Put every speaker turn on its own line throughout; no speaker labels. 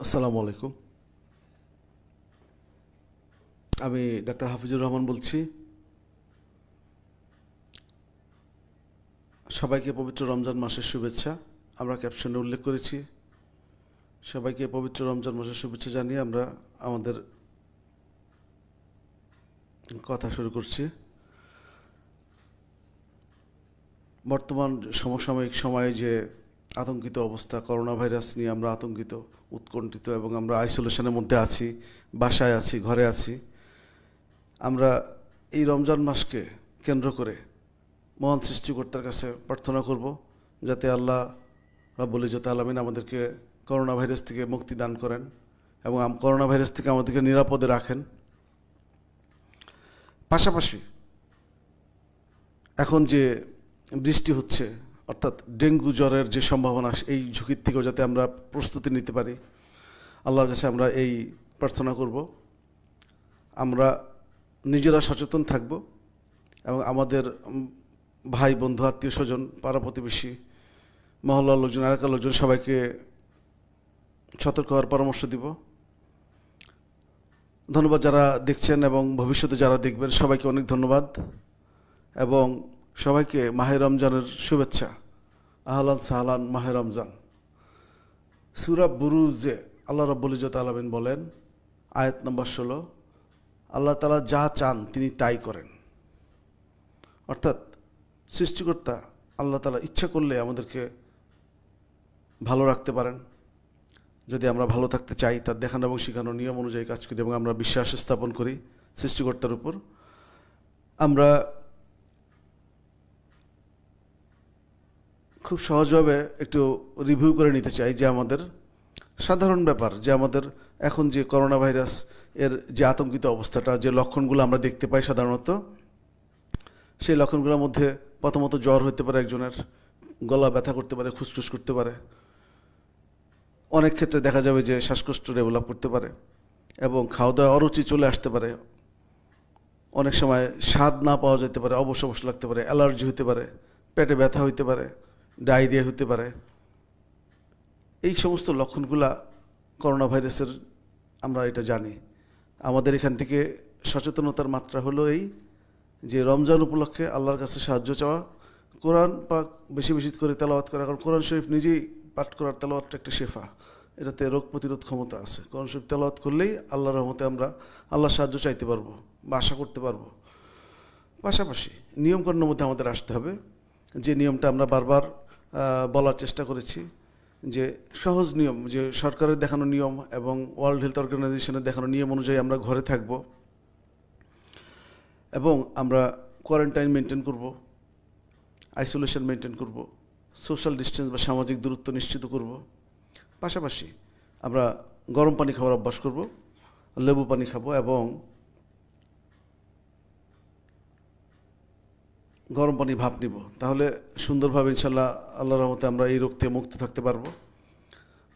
আসসালামু আলাইকুম। আমি ডাক্তার হাফিজুর রহমান বলছি। সবাইকে পবিত্র রমজান মাসের শুভেচ্ছা। আমরা ক্যাপশনে উল্লেখ করেছি। সবাইকে পবিত্র রমজান মাসের শুভেচ্ছা জানিয়ে আমরা আমাদের কথা শুরু করছি। বর্তমান সমসাময়িক সময়ে যে আতঙ্কিত অবস্থা, করোনা ভাইরাস নিয়ে আমরা আতঙ্কিত, উৎকণ্ঠিত এবং আমরা আইসোলেশনের মধ্যে আছি, বাসায় আছি, ঘরে আছি। আমরা এই রমজান মাসকে কেন্দ্র করে মহান সৃষ্টিকর্তার কাছে প্রার্থনা করব যাতে আল্লাহ রাব্বুল ইজ্জত আলামিন আমাদেরকে করোনা ভাইরাস থেকে মুক্তি দান করেন এবং করোনা ভাইরাস থেকে আমাদেরকে নিরাপদে রাখেন। পাশাপাশি এখন যে বৃষ্টি হচ্ছে, অর্থাৎ ডেঙ্গু জ্বরের যে সম্ভাবনা, এই ঝুঁকির থেকেও যাতে আমরা প্রস্তুতি নিতে পারি, আল্লাহর কাছে আমরা এই প্রার্থনা করব। আমরা নিজেরা সচেতন থাকব এবং আমাদের ভাই বন্ধু আত্মীয় স্বজন পাড়া প্রতিবেশী মহল্লার লোকজন এলাকার লোকজন সবাইকে সতর্ক হওয়ার পরামর্শ দিব। ধন্যবাদ যারা দেখছেন এবং ভবিষ্যতে যারা দেখবেন সবাইকে অনেক ধন্যবাদ এবং সবাইকে মাহে রমজানের শুভেচ্ছা। আহলান সাহলান মাহে রমজান। সূরা বুরুজে আল্লাহ রাব্বুল ইজ্জত আলামিন বলেন, আয়াত নম্বর 16, আল্লাহ তাআলা যা চান তিনি তাই করেন। অর্থাৎ সৃষ্টিকর্তা আল্লাহ তাআলা ইচ্ছা করলে আমাদেরকে ভালো রাখতে পারেন। যদি আমরা ভালো থাকতে চাই, তার দেখানো এবং শেখানো নিয়ম অনুযায়ী কাজ করি এবং আমরা বিশ্বাস স্থাপন করি সৃষ্টিকর্তার উপর, আমরা খুব সহজভাবে একটু রিভিউ করে নিতে চাই যে আমাদের সাধারণ ব্যাপার, যে আমাদের এখন যে করোনা ভাইরাস এর যে আতঙ্কিত অবস্থাটা, যে লক্ষণগুলো আমরা দেখতে পাই সাধারণত, সেই লক্ষণগুলোর মধ্যে প্রথমত জ্বর হতে পারে, একজনের গলা ব্যথা করতে পারে, খুসখুস করতে পারে, অনেক ক্ষেত্রে দেখা যাবে যে শ্বাসকষ্ট ডেভেলপ করতে পারে এবং খাওয়া দাওয়া অরুচি চলে আসতে পারে, অনেক সময় স্বাদ না পাওয়া যেতে পারে, অবশ অবশ লাগতে পারে, অ্যালার্জি হতে পারে, পেটে ব্যথা হতে পারে, ডায়রিয়া হতে পারে। এই সমস্ত লক্ষণগুলা করোনা ভাইরাসের, আমরা এটা জানি। আমাদের এখান থেকে সচেতনতার মাত্রা হলো এই যে রমজান উপলক্ষে আল্লাহর কাছে সাহায্য চাওয়া, কোরআন পাক বেশি বেশি করে তেলাওয়াত করা। কারণ কোরআন শরীফ নিজেই পাঠ করার তেলাওয়াতটা একটা শেফা, এটাতে রোগ প্রতিরোধ ক্ষমতা আছে। কোরআন শরীফ তেলাওয়াত করলেই আল্লাহর রহমতে আমরা আল্লাহর সাহায্য চাইতে পারবো বা আশা করতে পারবো। পাশাপাশি নিয়মকানুনের মধ্যে আমাদের আসতে হবে, যে নিয়মটা আমরা বারবার বলার চেষ্টা করেছি, যে সহজ নিয়ম, যে সরকারের দেখানো নিয়ম এবং ওয়ার্ল্ড হেলথ অর্গানাইজেশনের দেখানো নিয়ম অনুযায়ী আমরা ঘরে থাকব এবং আমরা কোয়ারেন্টাইন মেনটেন করব, আইসোলেশন মেনটেন করব, সোশ্যাল ডিস্টেন্স বা সামাজিক দূরত্ব নিশ্চিত করব। পাশাপাশি আমরা গরম পানি খাওয়ার অভ্যাস করব, লেবু পানি খাবো এবং গরম পানি ভাপ নিব। তাহলে সুন্দরভাবে ইনশাল্লাহ আল্লাহর রহমতে আমরা এই রোগ থেকে মুক্ত থাকতে পারবো।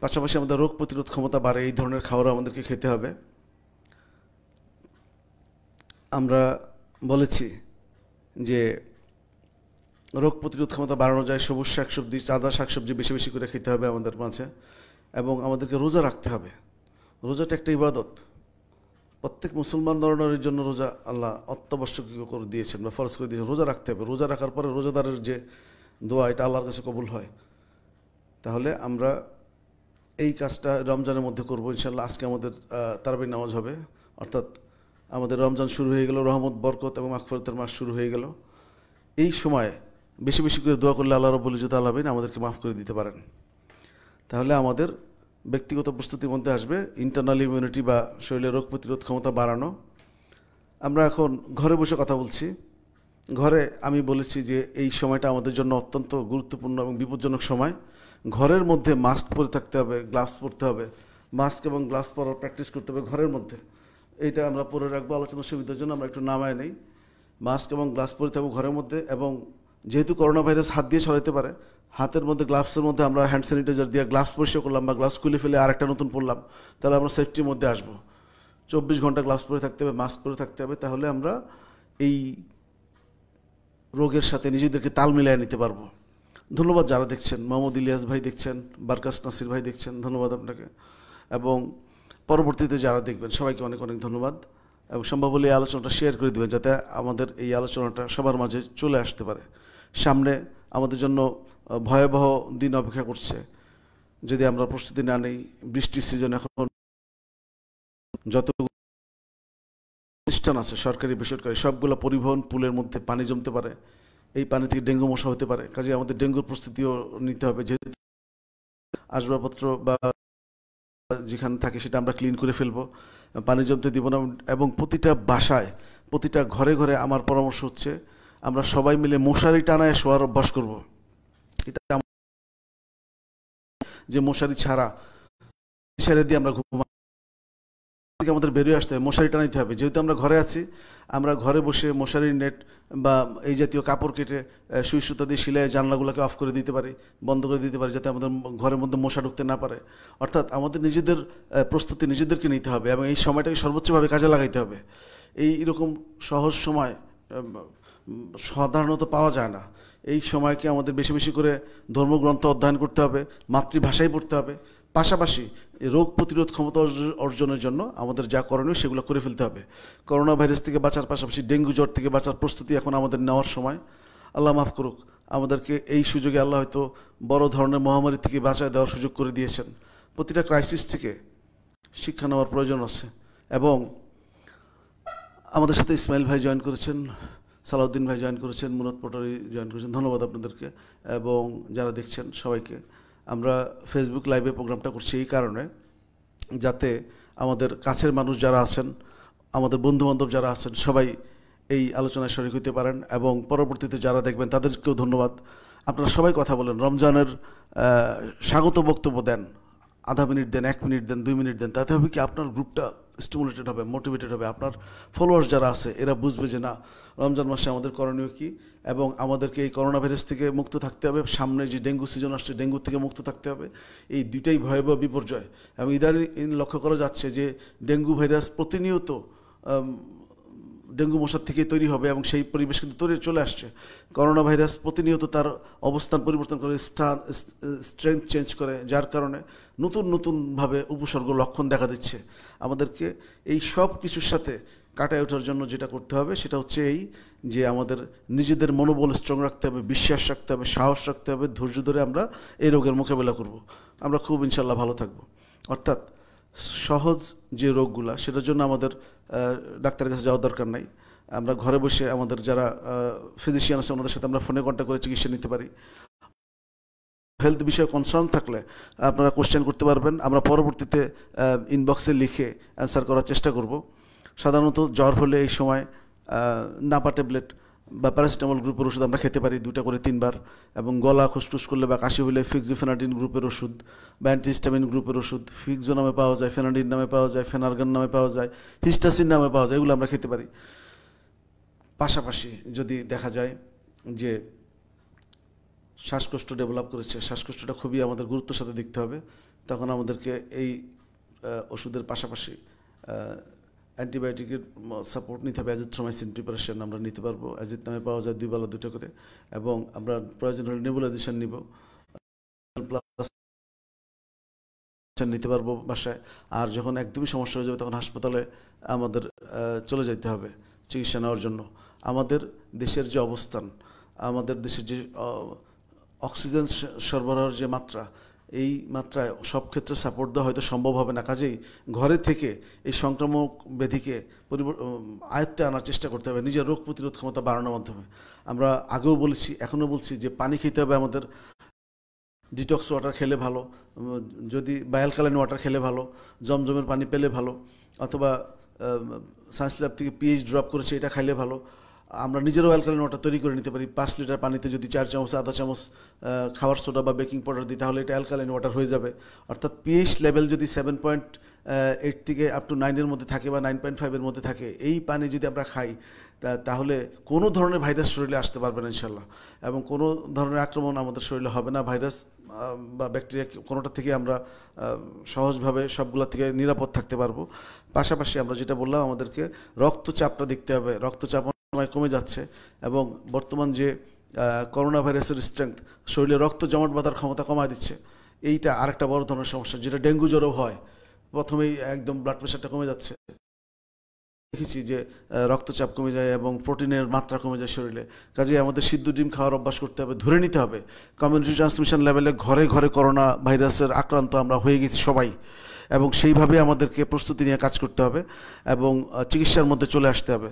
পাশাপাশি আমাদের রোগ প্রতিরোধ ক্ষমতা বাড়ে, এই ধরনের খাবার আমাদেরকে খেতে হবে। আমরা বলেছি যে রোগ প্রতিরোধ ক্ষমতা বাড়ানো যায় সবুজ শাকসবজি, চাঁদা শাকসবজি বেশি বেশি করে খেতে হবে আমাদের মাঝে এবং আমাদেরকে রোজা রাখতে হবে। রোজাটা একটা ইবাদত। প্রত্যেক মুসলমান নরনারীর জন্য রোজা আল্লাহ অত্যাবশ্যকীয় করে দিয়েছেন বা ফরজ করে দিয়েছেন। রোজা রাখতে হবে। রোজা রাখার পরে রোজাদারের যে দোয়া, এটা আল্লাহর কাছে কবুল হয়। তাহলে আমরা এই কাজটা রমজানের মধ্যে করবো ইনশাল্লাহ। আজকে আমাদের তারাবি নামাজ হবে, অর্থাৎ আমাদের রমজান শুরু হয়ে গেল, রহমত বরকত এবং মাগফিরাতের মাস শুরু হয়ে গেল। এই সময় বেশি বেশি করে দোয়া করলে আল্লাহ রাব্বুল ইজ্জত আলামিন আমাদেরকে মাফ করে দিতে পারেন। তাহলে আমাদের ব্যক্তিগত প্রস্তুতির মধ্যে আসবে ইন্টারনাল ইমিউনিটি বা শরীরের রোগ প্রতিরোধ ক্ষমতা বাড়ানো। আমরা এখন ঘরে বসে কথা বলছি। ঘরে আমি বলেছি যে এই সময়টা আমাদের জন্য অত্যন্ত গুরুত্বপূর্ণ এবং বিপজ্জনক সময়। ঘরের মধ্যে মাস্ক পরে থাকতে হবে, গ্লাভস পরতে হবে, মাস্ক এবং গ্লাভস পরার প্র্যাকটিস করতে হবে ঘরের মধ্যে। এইটা আমরা পরে রাখবো আলোচনার সুবিধার জন্য। আমরা একটু নামায় নেই, মাস্ক এবং গ্লাভস পরে থাকবো ঘরের মধ্যে। এবং যেহেতু করোনা ভাইরাস হাত দিয়ে ছড়াতে পারে, হাতের মধ্যে গ্লাভসের মধ্যে আমরা হ্যান্ড স্যানিটাইজার দিয়ে গ্লাভস পরিষ্কার করলাম বা গ্লাভস খুলে ফেলে আরেকটা নতুন পরলাম, তাহলে আমরা সেফটির মধ্যে আসবো। 24 ঘন্টা গ্লাভস পরে থাকতে হবে, মাস্ক পরে থাকতে হবে। তাহলে আমরা এই রোগের সাথে নিজেদেরকে তাল মিলিয়ে নিতে পারবো। ধন্যবাদ যারা দেখছেন। মোহাম্মদ ইলিয়াস ভাই দেখছেন, বারকাস নাসির ভাই দেখছেন, ধন্যবাদ আপনাকে। এবং পরবর্তীতে যারা দেখবেন সবাইকে অনেক অনেক ধন্যবাদ, এবং সম্ভব হলে এই আলোচনাটা শেয়ার করে দেবেন যাতে আমাদের এই আলোচনাটা সবার মাঝে চলে আসতে পারে। সামনে আমাদের জন্য ভয়াবহ দিন অপেক্ষা করছে যদি আমরা প্রস্তুতি না নেই। বৃষ্টির সিজন, এখন যত প্রতিষ্ঠান আছে সরকারি বেসরকারি সবগুলো পরিবহন পুলের মধ্যে পানি জমতে পারে, এই পানি থেকে ডেঙ্গু মশা হতে পারে। কাজে আমাদের ডেঙ্গুর প্রস্তুতিও নিতে হবে, যেহেতু আসবাবপত্র বা যেখানে থাকে সেটা আমরা ক্লিন করে ফেলবো, পানি জমতে দিব না। এবং প্রতিটা বাসায়, প্রতিটা ঘরে ঘরে আমার পরামর্শ হচ্ছে আমরা সবাই মিলে মশারি টানায় শোয়ার অভ্যাস করব। এটা যে মশারি ছাড়া ছেড়ে দিয়ে আমরা ঘুম থেকে আমাদের বেরিয়ে আসতে হবে, মশারি টানাইতে হবে। যেহেতু আমরা ঘরে আছি, আমরা ঘরে বসে মশারির নেট বা এই জাতীয় কাপড় কেটে সুই সুতা দিয়ে সিলাই জানলাগুলোকে অফ করে দিতে পারি, বন্ধ করে দিতে পারি, যাতে আমাদের ঘরের মধ্যে মশা ঢুকতে না পারে। অর্থাৎ আমাদের নিজেদের প্রস্তুতি নিজেদেরকে নিতে হবে এবং এই সময়টাকে সর্বোচ্চভাবে কাজে লাগাইতে হবে। এইরকম সহজ সময় সাধারণত পাওয়া যায় না। এই সময়কে আমাদের বেশি বেশি করে ধর্মগ্রন্থ অধ্যয়ন করতে হবে, মাতৃভাষায় পড়তে হবে, পাশাপাশি রোগ প্রতিরোধ ক্ষমতা অর্জনের জন্য আমাদের যা করণীয় সেগুলো করে ফেলতে হবে। করোনা ভাইরাস থেকে বাঁচার পাশাপাশি ডেঙ্গু জ্বর থেকে বাঁচার প্রস্তুতি এখন আমাদের নেওয়ার সময়। আল্লাহ মাফ করুক, আমাদেরকে এই সুযোগে আল্লাহ হয়তো বড় ধরনের মহামারী থেকে বাঁচায় দেওয়ার সুযোগ করে দিয়েছেন। প্রতিটা ক্রাইসিস থেকে শিক্ষা নেওয়ার প্রয়োজন আছে। এবং আমাদের সাথে ইসমাইল ভাই জয়েন করেছেন, সালাউদ্দিন ভাই জয়েন করেছেন, মুরাদ পটোয়ারি জয়েন করেছেন, ধন্যবাদ আপনাদেরকে এবং যারা দেখছেন সবাইকে। আমরা ফেসবুক লাইভে প্রোগ্রামটা করছি এই কারণে, যাতে আমাদের কাছের মানুষ যারা আছেন, আমাদের বন্ধুবান্ধব যারা আছেন, সবাই এই আলোচনায় শরীক হতে পারেন এবং পরবর্তীতে যারা দেখবেন তাদেরকেও ধন্যবাদ। আপনারা সবাই কথা বলেন, রমজানের স্বাগত বক্তব্য দেন, আধা মিনিট দেন, 1 মিনিট দেন, 2 মিনিট দেন। তাতে হবে কি আপনার গ্রুপটা স্টিমুলেটেড হবে, মোটিভেটেড হবে। আপনার ফলোয়ার্স যারা আছে এরা বুঝবে যে না, রমজান মাসে আমাদের করণীয় কী এবং আমাদেরকে এই করোনা ভাইরাস থেকে মুক্ত থাকতে হবে। সামনে যে ডেঙ্গু সিজন আসছে, ডেঙ্গু থেকে মুক্ত থাকতে হবে। এই দুইটাই ভয়াবহ বিপর্যয় এবং ইদানিং লক্ষ্য করা যাচ্ছে যে ডেঙ্গু ভাইরাস প্রতিনিয়ত ডেঙ্গু মশার থেকে তৈরি হবে এবং সেই পরিবেশ কিন্তু তৈরি চলে আসছে। করোনা ভাইরাস প্রতিনিয়ত তার অবস্থান পরিবর্তন করে, স্ট্রেংথ চেঞ্জ করে, যার কারণে নতুন নতুনভাবে উপসর্গ লক্ষণ দেখা দিচ্ছে। আমাদেরকে এই সব কিছুর সাথে কাটায় ওঠার জন্য যেটা করতে হবে সেটা হচ্ছে এই যে আমাদের নিজেদের মনোবল স্ট্রং রাখতে হবে, বিশ্বাস রাখতে হবে, সাহস রাখতে হবে, ধৈর্য ধরে আমরা এই রোগের মোকাবেলা করব। আমরা খুব ইনশাল্লাহ ভালো থাকব। অর্থাৎ সহজ যে রোগগুলা, সেটার জন্য আমাদের ডাক্তারের কাছে যাওয়ার দরকার নাই। আমরা ঘরে বসে আমাদের যারা ফিজিশিয়ান আছে ওনাদের সাথে আমরা ফোনে কন্ট্যাক্ট করে চিকিৎসা নিতে পারি। হেলথ বিষয়ে কনসার্ন থাকলে আপনারা কোশ্চেন করতে পারবেন, আমরা পরবর্তীতে ইনবক্সে লিখে অ্যান্সার করার চেষ্টা করব। সাধারণত জ্বর হলে এই সময় নাপা ট্যাবলেট বা প্যারাসিটামল গ্রুপের ওষুধ আমরা খেতে পারি 2টা করে 3 বার, এবং গলা খুসখুস করলে বা কাশি হলে ফিক্সোফেনাডিন গ্রুপের ওষুধ বা অ্যান্টিহিস্টামিন গ্রুপের ওষুধ ফিক্সো নামে পাওয়া যায়, ফেনাডিন নামে পাওয়া যায়, ফেনারগান নামে পাওয়া যায়, হিস্টাসিন নামে পাওয়া যায়, এগুলো আমরা খেতে পারি। পাশাপাশি যদি দেখা যায় যে শ্বাসকষ্ট ডেভেলপ করেছে, শ্বাসকষ্টটা খুবই আমাদের গুরুত্বের সাথে দেখতে হবে, তখন আমাদেরকে এই ওষুধের পাশাপাশি অ্যান্টিবায়োটিকের সাপোর্ট নিতে হবে। অ্যাজিথ্রোমাইসিন প্রিপারেশন আমরা নিতে পারবো, অ্যাজিথ নামে পাওয়া যায় 2 বেলা 2টা করে, এবং আমরা প্রয়োজন হলে নেবুলাইজেশন নিব, প্লাস নিতে পারবো বাসায়। আর যখন একদমই সমস্যা হয়ে যাবে তখন হাসপাতালে আমাদের চলে যেতে হবে চিকিৎসা নেওয়ার জন্য। আমাদের দেশের যে অবস্থান, আমাদের দেশের যে অক্সিজেন সরবরাহের যে মাত্রা, এই মাত্রায় সব ক্ষেত্রে সাপোর্ট দেওয়া হয়তো সম্ভব হবে না। কাজেই ঘরে থেকে এই সংক্রামক ব্যাধিকে আয়ত্তে আনার চেষ্টা করতে হবে নিজের রোগ প্রতিরোধ ক্ষমতা বাড়ানোর মাধ্যমে। আমরা আগেও বলেছি, এখনও বলছি যে পানি খেতে হবে আমাদের, ডিটক্স ওয়াটার খেলে ভালো, যদি বা অ্যালকালাইন ওয়াটার খেলে ভালো, জমজমের পানি পেলে ভালো, অথবা সায়েন্স ল্যাব থেকে পিএইচ ড্রপ করেছে এটা খাইলে ভালো। আমরা নিজেরাও অ্যালকালাইন ওয়াটার তৈরি করে নিতে পারি। 5 লিটার পানিতে যদি 4 চামচ আধা চামচ খাবার সোডা বা বেকিং পাউডার দিই তাহলে এটা অ্যালকালাইন ওয়াটার হয়ে যাবে। অর্থাৎ পিএইচ লেভেল যদি 7.8 থেকে আপ টু 9-এর মধ্যে থাকে বা 9.5-এর মধ্যে থাকে, এই পানি যদি আমরা খাই তাহলে কোনো ধরনের ভাইরাস শরীরে আসতে পারবে না ইনশাল্লাহ, এবং কোনো ধরনের আক্রমণ আমাদের শরীরে হবে না। ভাইরাস বা ব্যাকটেরিয়া কোনোটা থেকে আমরা সহজভাবে সবগুলো থেকে নিরাপদ থাকতে পারবো। পাশাপাশি আমরা যেটা বললাম, আমাদেরকে রক্তচাপটা দেখতে হবে। রক্তচাপ সময় কমে যাচ্ছে এবং বর্তমান যে করোনা ভাইরাসের স্ট্রেংথ শরীরে রক্ত জমাট বাঁধার ক্ষমতা কমায় দিচ্ছে। এইটা আরেকটা বড় ধরনের সমস্যা, যেটা ডেঙ্গু জ্বরও হয়। প্রথমেই একদম ব্লাড প্রেশারটা কমে যাচ্ছে, দেখেছি যে রক্তচাপ কমে যায় এবং প্রোটিনের মাত্রা কমে যায় শরীরে। কাজেই আমাদের সিদ্ধ ডিম খাওয়ার অভ্যাস করতে হবে, ধরে নিতে হবে কমিউনিটি ট্রান্সমিশন লেভেলে ঘরে ঘরে করোনা ভাইরাসের আক্রান্ত আমরা হয়ে গেছি সবাই, এবং সেইভাবে আমাদেরকে প্রস্তুতি নিয়ে কাজ করতে হবে এবং চিকিৎসার মধ্যে চলে আসতে হবে।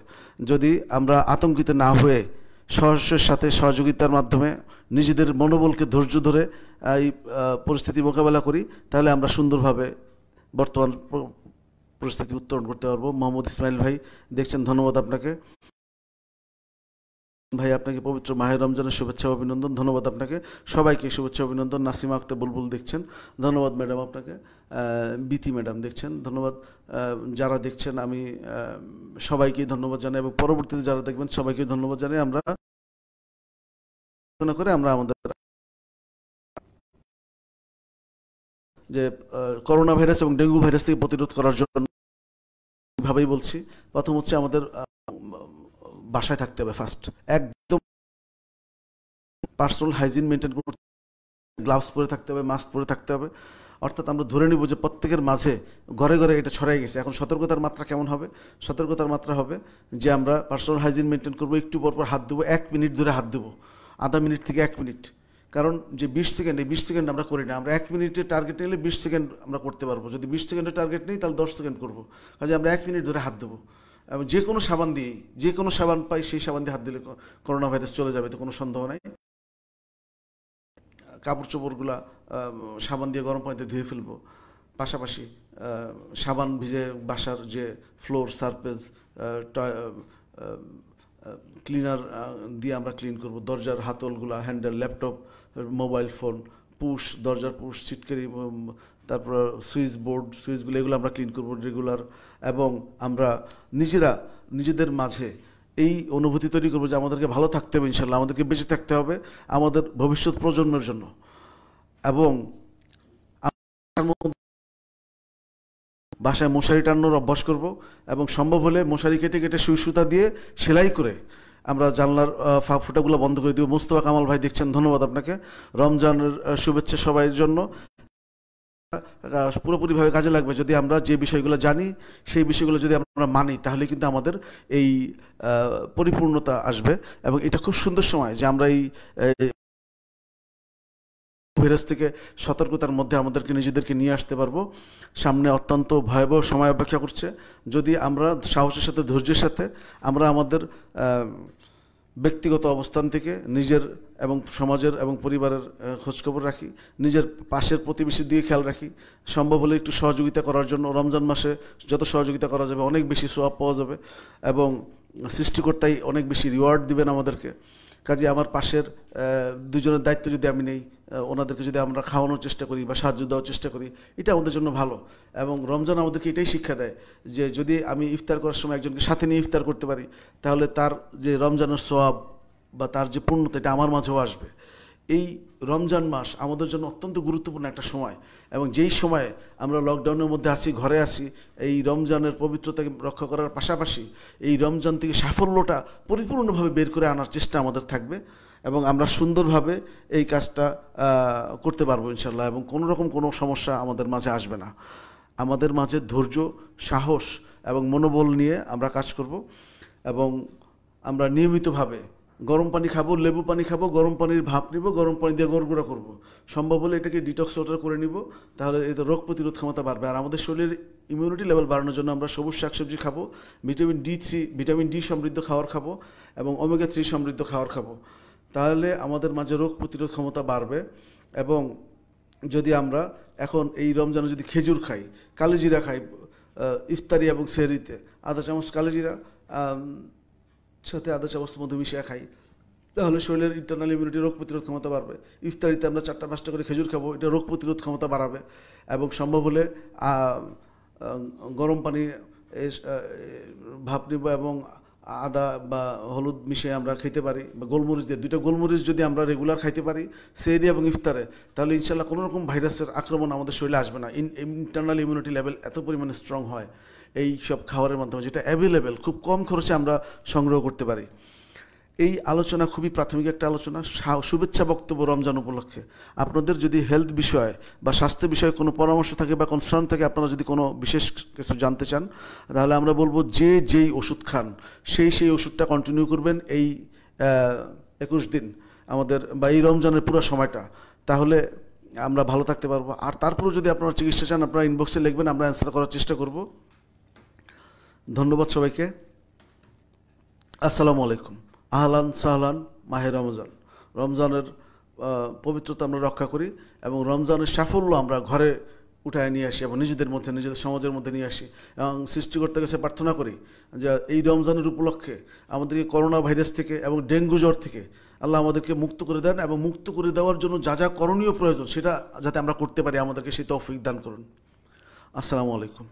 যদি আমরা আতঙ্কিত না হয়ে সহস্যের সাথে সহযোগিতার মাধ্যমে নিজেদের মনোবলকে ধৈর্য ধরে এই পরিস্থিতি মোকাবেলা করি, তাহলে আমরা সুন্দরভাবে বর্তমান পরিস্থিতি উত্তরণ করতে পারবো। মোহাম্মদ ইসমাইল ভাই দেখছেন, ধন্যবাদ আপনাকে। ভাই আপনাকে পবিত্র মাহে রমজানের শুভেচ্ছা অভিনন্দন, ধন্যবাদ আপনাকে। সবাইকে শুভেচ্ছা অভিনন্দন। নাসিমা আক্তার বুলবুল দেখছেন, ধন্যবাদ ম্যাডাম আপনাকে। বিথি ম্যাডাম দেখছেন, ধন্যবাদ। যারা দেখছেন আমি সবাইকেই ধন্যবাদ জানাই এবং পরবর্তীতে যারা দেখবেন সবাইকে ধন্যবাদ জানাই। আমরা করে আমরা আমাদের যে করোনা ভাইরাস এবং ডেঙ্গু ভাইরাস থেকে প্রতিরোধ করার জন্য ভাবেই বলছি, প্রথম হচ্ছে আমাদের বাসায় থাকতে হবে ফার্স্ট, একদম পার্সোনাল হাইজিন মেনটেন করতে, গ্লাভস পরে থাকতে হবে, মাস্ক পরে থাকতে হবে। অর্থাৎ আমরা ধরে নিব যে প্রত্যেকের মাঝে ঘরে ঘরে এটা ছড়াই গেছে। এখন সতর্কতার মাত্রা কেমন হবে? সতর্কতার মাত্রা হবে যে আমরা পার্সোনাল হাইজিন মেনটেন করবো, একটু পর পর হাত দেবো, 1 মিনিট ধরে হাত দেবো, আধা মিনিট থেকে 1 মিনিট। কারণ যে 20 সেকেন্ড, এই 20 সেকেন্ড আমরা করি না, আমরা 1 মিনিটের টার্গেট নিলে 20 সেকেন্ড আমরা করতে পারবো। যদি 20 সেকেন্ডের টার্গেট নেই তাহলে 10 সেকেন্ড করবো। কাজে আমরা 1 মিনিট ধরে হাত দেবো এবং যে কোনো সাবান দিয়ে, যে কোনো সাবান পাই সেই সাবান দিয়ে হাত দিলে করোনা ভাইরাস চলে যাবে, তো কোনো সন্দেহ নাই। কাপড় চোপড়গুলা সাবান দিয়ে গরম পানিতে ধুয়ে ফেলবো। পাশাপাশি সাবান ভিজে বাসার যে ফ্লোর সারফেস ক্লিনার দিয়ে আমরা ক্লিন করব। দরজার হাতলগুলা, handle, laptop, mobile phone, push, দরজার পুশ, ছিটকারি, তারপর সুইচ বোর্ড, সুইচগুলো, এগুলো আমরা ক্লিন করব রেগুলার। এবং আমরা নিজেদের মাঝে এই অনুভূতি তৈরি করবো যে আমাদেরকে ভালো থাকতে হবে, ইনশাল্লাহ আমাদেরকে বেঁচে থাকতে হবে আমাদের ভবিষ্যৎ প্রজন্মের জন্য। এবং বাসায় মশারি টানানোর অভ্যাস করব এবং সম্ভব হলে মশারি কেটে কেটে সুই সুতা দিয়ে সেলাই করে আমরা জানলার ফুটাগুলো বন্ধ করে দিব। মুস্তফা কামাল ভাই দেখছেন, ধন্যবাদ আপনাকে। রমজানের শুভেচ্ছা সবাইয়ের জন্য। পুরোপুরিভাবে কাজে লাগবে যদি আমরা যে বিষয়গুলো জানি সেই বিষয়গুলো যদি আমরা মানি, তাহলে কিন্তু আমাদের এই পরিপূর্ণতা আসবে। এবং এটা খুব সুন্দর সময় যে আমরা এই ভাইরাস থেকে সতর্কতার মধ্যে আমাদেরকে নিজেদেরকে নিয়ে আসতে পারবো। সামনে অত্যন্ত ভয়াবহ সময় অপেক্ষা করছে। যদি আমরা সাহসের সাথে, ধৈর্যের সাথে আমরা আমাদের ব্যক্তিগত অবস্থান থেকে নিজের এবং সমাজের এবং পরিবারের খোঁজখবর রাখি, নিজের পাশের প্রতিবেশীর দিকে খেয়াল রাখি, সম্ভব হলে একটু সহযোগিতা করার জন্য রমজান মাসে যত সহযোগিতা করা যাবে অনেক বেশি সওয়াব পাওয়া যাবে এবং সৃষ্টিকর্তাই অনেক বেশি রিওয়ার্ড দিবেন আমাদেরকে। কাজে আমার পাশের দুজনের দায়িত্ব যদি আমি নেই, ওনাদেরকে যদি আমরা খাওয়ানোর চেষ্টা করি বা সাহায্য দেওয়ার চেষ্টা করি, এটা আমাদের জন্য ভালো। এবং রমজান আমাদেরকে এটাই শিক্ষা দেয় যে যদি আমি ইফতার করার সময় একজনকে সাথে নিয়ে ইফতার করতে পারি, তাহলে তার যে রমজানের সওয়াব বা তার যে পূর্ণতা, এটা আমার মাঝেও আসবে। এই রমজান মাস আমাদের জন্য অত্যন্ত গুরুত্বপূর্ণ একটা সময় এবং যেই সময়ে আমরা লকডাউনের মধ্যে আছি, ঘরে আছি, এই রমজানের পবিত্রতাকে রক্ষা করার পাশাপাশি এই রমজান থেকে সাফল্যটা পরিপূর্ণভাবে বের করে আনার চেষ্টা আমাদের থাকবে এবং আমরা সুন্দরভাবে এই কাজটা করতে পারবো ইনশাল্লাহ। এবং কোনোরকম কোনো সমস্যা আমাদের মাঝে আসবে না। আমাদের মাঝে ধৈর্য, সাহস এবং মনোবল নিয়ে আমরা কাজ করব এবং আমরা নিয়মিতভাবে গরম পানি খাবো, লেবু পানি খাবো, গরম পানির ভাপ নিব, গরম পানি দিয়ে গড়গড়া করবো। সম্ভব হলে এটাকে ডিটক্স ওয়াটার করে নিব, তাহলে এতে রোগ প্রতিরোধ ক্ষমতা বাড়বে। আর আমাদের শরীরের ইমিউনিটি লেভেল বাড়ানোর জন্য আমরা সবুজ শাকসবজি খাবো, ভিটামিন ডি সমৃদ্ধ খাবার খাবো এবং ওমেগা 3 সমৃদ্ধ খাবার খাবো। তাহলে আমাদের মাঝে রোগ প্রতিরোধ ক্ষমতা বাড়বে। এবং যদি আমরা এখন এই রমজানে যদি খেজুর খাই, কালিজিরা খাই, ইফতারি এবং সেহরিতে আধা চামচ কালিজিরা সাথে আধা চামচ মধু মিশিয়ে খাই, তাহলে শরীরের ইন্টারনাল ইমিউনিটি, রোগ প্রতিরোধ ক্ষমতা বাড়বে। ইফতারিতে আমরা 4-5টা করে খেজুর খাবো, এটা রোগ প্রতিরোধ ক্ষমতা বাড়াবে। এবং সম্ভব হলে গরম পানি ভাপ নিব এবং আদা বা হলুদ মিশিয়ে আমরা খেতে পারি, বা গোলমরিচ দিয়ে 2টা গোলমরিচ যদি আমরা রেগুলার খাইতে পারি সেহরি এবং ইফতারে, তাহলে ইনশাল্লাহ কোনো রকম ভাইরাসের আক্রমণ আমাদের শরীরে আসবে না। ইন্টারনাল ইমিউনিটি লেভেল এত পরিমাণে স্ট্রং হয় এই সব খাবারের মাধ্যমে, যেটা অ্যাভেলেবেল খুব কম খরচে আমরা সংগ্রহ করতে পারি। এই আলোচনা খুবই প্রাথমিক একটা আলোচনা, শুভেচ্ছা বক্তব্য রমজান উপলক্ষে। আপনাদের যদি হেলথ বিষয়ে বা স্বাস্থ্য বিষয়ে কোনো পরামর্শ থাকে বা কনসার্ন থাকে, আপনারা যদি কোনো বিশেষ কিছু জানতে চান, তাহলে আমরা বলবো যে যেই ওষুধ খান সেই ওষুধটা কন্টিনিউ করবেন এই 21 দিন আমাদের বা এই রমজানের পুরো সময়টা, তাহলে আমরা ভালো থাকতে পারবো। আর তারপরেও যদি আপনারা চিকিৎসা চান, আপনারা ইনবক্সে লিখবেন, আমরা অ্যান্সার করার চেষ্টা করব। ধন্যবাদ সবাইকে। আসসালামু আলাইকুম। আহলান সাহলান, মাহে রমজান। রমজানের পবিত্রতা আমরা রক্ষা করি এবং রমজানের সাফল্য আমরা ঘরে উঠায় নিয়ে আসি এবং নিজেদের মধ্যে, নিজেদের সমাজের মধ্যে নিয়ে আসি এবং সৃষ্টিকর্তার কাছে প্রার্থনা করি যে এই রমজানের উপলক্ষে আমাদেরকে করোনা ভাইরাস থেকে এবং ডেঙ্গু জ্বর থেকে আল্লাহ আমাদেরকে মুক্ত করে দেন, এবং মুক্ত করে দেওয়ার জন্য যা যা করণীয় প্রয়োজন সেটা যাতে আমরা করতে পারি, আমাদেরকে সেই তৌফিক দান করুন। আসসালামু আলাইকুম।